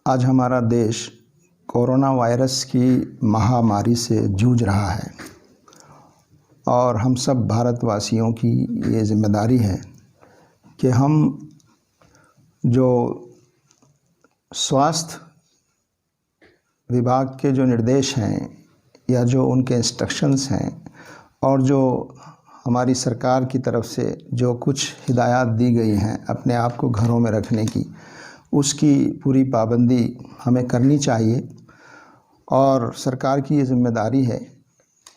आज हमारा देश कोरोना वायरस की महामारी से जूझ रहा है और हम सब भारतवासियों की ये जिम्मेदारी है कि हम जो स्वास्थ्य विभाग के जो निर्देश हैं या जो उनके इंस्ट्रक्शंस हैं और जो हमारी सरकार की तरफ से जो कुछ हिदायत दी गई हैं अपने आप को घरों में रखने की, उसकी पूरी पाबंदी हमें करनी चाहिए। और सरकार की ये जिम्मेदारी है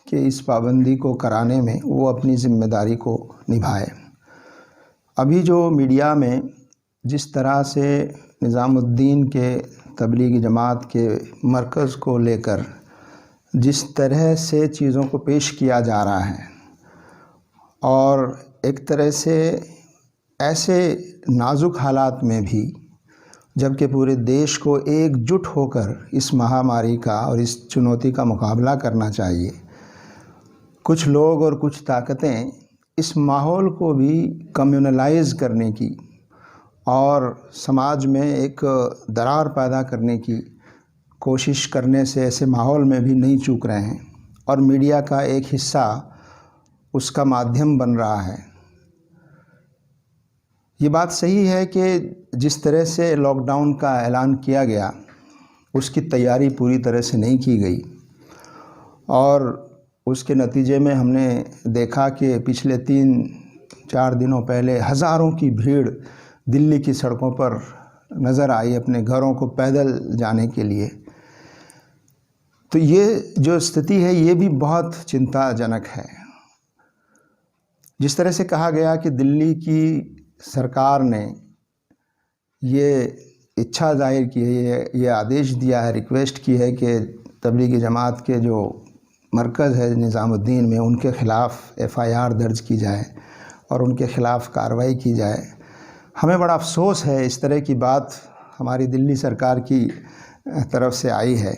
कि इस पाबंदी को कराने में वो अपनी जिम्मेदारी को निभाए। अभी जो मीडिया में जिस तरह से निज़ामुद्दीन के तबलीगी जमात के मरकज़ को लेकर जिस तरह से चीज़ों को पेश किया जा रहा है और एक तरह से ऐसे नाजुक हालात में भी, जबकि पूरे देश को एकजुट होकर इस महामारी का और इस चुनौती का मुकाबला करना चाहिए, कुछ लोग और कुछ ताकतें इस माहौल को भी कम्युनलाइज़ करने की और समाज में एक दरार पैदा करने की कोशिश करने से ऐसे माहौल में भी नहीं चूक रहे हैं और मीडिया का एक हिस्सा उसका माध्यम बन रहा है। ये बात सही है कि जिस तरह से लॉकडाउन का ऐलान किया गया उसकी तैयारी पूरी तरह से नहीं की गई और उसके नतीजे में हमने देखा कि पिछले 3-4 दिनों पहले हज़ारों की भीड़ दिल्ली की सड़कों पर नज़र आई अपने घरों को पैदल जाने के लिए। तो ये जो स्थिति है ये भी बहुत चिंताजनक है। जिस तरह से कहा गया कि दिल्ली की सरकार ने ये इच्छा जाहिर की है, ये आदेश दिया है, रिक्वेस्ट की है कि तबलीगी जमात के जो मरकज़ है निज़ामुद्दीन में उनके ख़िलाफ़ FIR दर्ज की जाए और उनके ख़िलाफ़ कार्रवाई की जाए। हमें बड़ा अफसोस है इस तरह की बात हमारी दिल्ली सरकार की तरफ से आई है,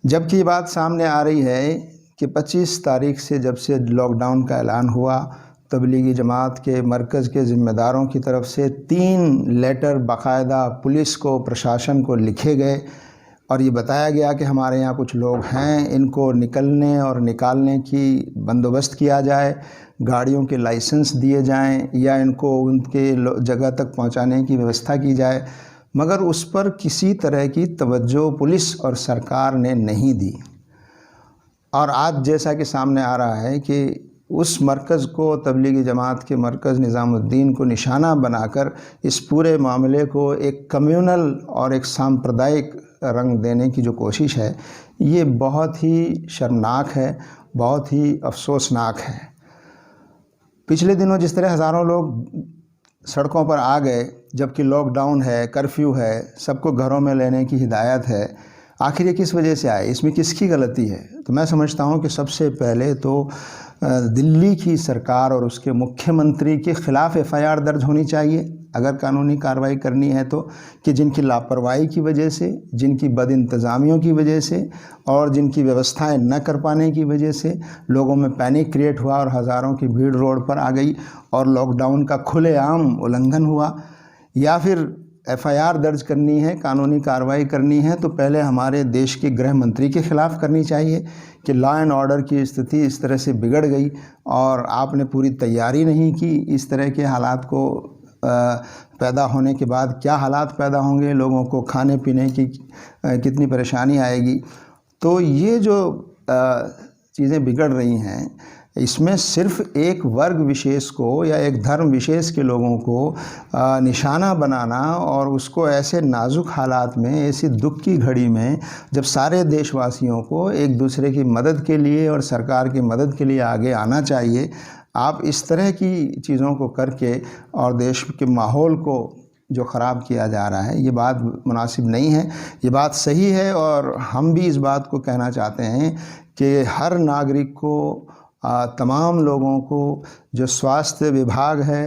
जबकि ये बात सामने आ रही है कि 25 तारीख से जब से लॉकडाउन का ऐलान हुआ, तबलीगी जमात के मरकज़ के ज़िम्मेदारों की तरफ से 3 लेटर बाकायदा पुलिस को, प्रशासन को लिखे गए और ये बताया गया कि हमारे यहाँ कुछ लोग हैं, इनको निकलने और निकालने की बंदोबस्त किया जाए, गाड़ियों के लाइसेंस दिए जाएं या इनको उनके जगह तक पहुँचाने की व्यवस्था की जाए। मगर उस पर किसी तरह की तवज्जो पुलिस और सरकार ने नहीं दी। और आज जैसा कि सामने आ रहा है कि उस मरकज़ को, तबलीगी जमात के मरकज़ निज़ामुद्दीन को निशाना बनाकर इस पूरे मामले को एक कम्युनल और एक सांप्रदायिक रंग देने की जो कोशिश है, ये बहुत ही शर्मनाक है, बहुत ही अफसोसनाक है। पिछले दिनों जिस तरह हज़ारों लोग सड़कों पर आ गए, जबकि लॉकडाउन है, कर्फ्यू है, सबको घरों में लेने की हिदायत है, आखिर ये किस वजह से आए, इसमें किसकी गलती है? तो मैं समझता हूँ कि सबसे पहले तो दिल्ली की सरकार और उसके मुख्यमंत्री के ख़िलाफ़ FIR दर्ज होनी चाहिए अगर कानूनी कार्रवाई करनी है तो, कि जिनकी लापरवाही की वजह से, जिनकी बदइंतज़ामियों की वजह से और जिनकी व्यवस्थाएं न कर पाने की वजह से लोगों में पैनिक क्रिएट हुआ और हज़ारों की भीड़ रोड पर आ गई और लॉकडाउन का खुलेआम उल्लंघन हुआ। या फिर FIR दर्ज करनी है, कानूनी कार्रवाई करनी है तो पहले हमारे देश के गृह मंत्री के ख़िलाफ़ करनी चाहिए कि लॉ एंड ऑर्डर की स्थिति इस तरह से बिगड़ गई और आपने पूरी तैयारी नहीं की। इस तरह के हालात को पैदा होने के बाद क्या हालात पैदा होंगे, लोगों को खाने पीने की कितनी परेशानी आएगी। तो ये जो चीज़ें बिगड़ रही हैं, इसमें सिर्फ एक वर्ग विशेष को या एक धर्म विशेष के लोगों को निशाना बनाना और उसको ऐसे नाजुक हालात में, ऐसी दुख की घड़ी में, जब सारे देशवासियों को एक दूसरे की मदद के लिए और सरकार की मदद के लिए आगे आना चाहिए, आप इस तरह की चीज़ों को करके और देश के माहौल को जो ख़राब किया जा रहा है, ये बात मुनासिब नहीं है। ये बात सही है और हम भी इस बात को कहना चाहते हैं कि हर नागरिक को, तमाम लोगों को जो स्वास्थ्य विभाग है,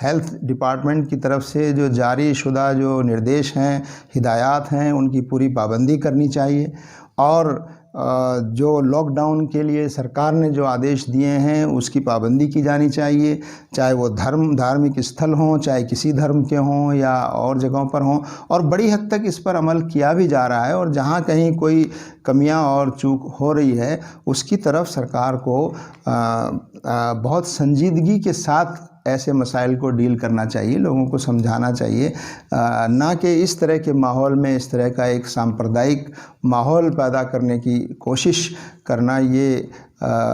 हेल्थ डिपार्टमेंट की तरफ से जो जारी शुदा जो निर्देश हैं, हिदायत हैं, उनकी पूरी पाबंदी करनी चाहिए और जो लॉकडाउन के लिए सरकार ने जो आदेश दिए हैं उसकी पाबंदी की जानी चाहिए, चाहे वो धार्मिक स्थल हों, चाहे किसी धर्म के हों या और जगहों पर हों, और बड़ी हद तक इस पर अमल किया भी जा रहा है। और जहाँ कहीं कोई कमियां और चूक हो रही है उसकी तरफ सरकार को बहुत संजीदगी के साथ ऐसे मसाइल को डील करना चाहिए, लोगों को समझाना चाहिए, ना कि इस तरह के माहौल में इस तरह का एक सांप्रदायिक माहौल पैदा करने की कोशिश करना ये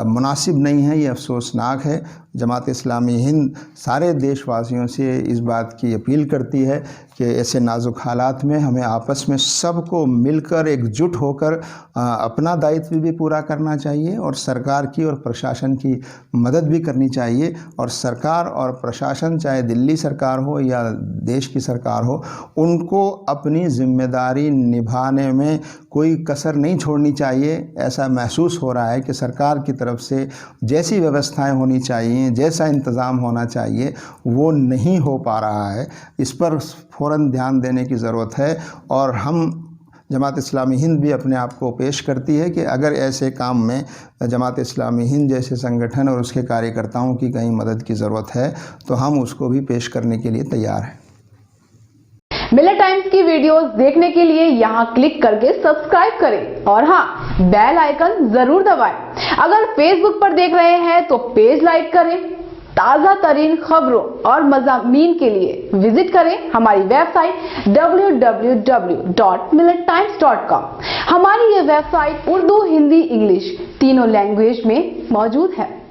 मुनासिब नहीं है, ये अफसोसनाक है। जमात इस्लामी हिंद सारे देशवासियों से इस बात की अपील करती है कि ऐसे नाजुक हालात में हमें आपस में सबको मिलकर एकजुट होकर अपना दायित्व भी पूरा करना चाहिए और सरकार की और प्रशासन की मदद भी करनी चाहिए। और सरकार और प्रशासन, चाहे दिल्ली सरकार हो या देश की सरकार हो, उनको अपनी जिम्मेदारी निभाने में कोई कसर नहीं छोड़नी चाहिए। ऐसा महसूस हो रहा है कि सरकार की तरफ से जैसी व्यवस्थाएं होनी चाहिए, जैसा इंतज़ाम होना चाहिए, वो नहीं हो पा रहा है। इस पर फ़ौरन ध्यान देने की ज़रूरत है। और हम जमात इस्लामी हिंद भी अपने आप को पेश करती है कि अगर ऐसे काम में जमात इस्लामी हिंद जैसे संगठन और उसके कार्यकर्ताओं की कहीं मदद की ज़रूरत है तो हम उसको भी पेश करने के लिए तैयार हैं। मिलत टाइम्स की वीडियोस देखने के लिए यहां क्लिक करके सब्सक्राइब करें और हां, बेल आइकन जरूर दबाएं। अगर फेसबुक पर देख रहे हैं तो पेज लाइक करें। ताजा तरीन खबरों और मज़ामीन के लिए विजिट करें हमारी वेबसाइट www.millettimes.com। हमारी ये वेबसाइट उर्दू, हिंदी, इंग्लिश तीनों लैंग्वेज में मौजूद है।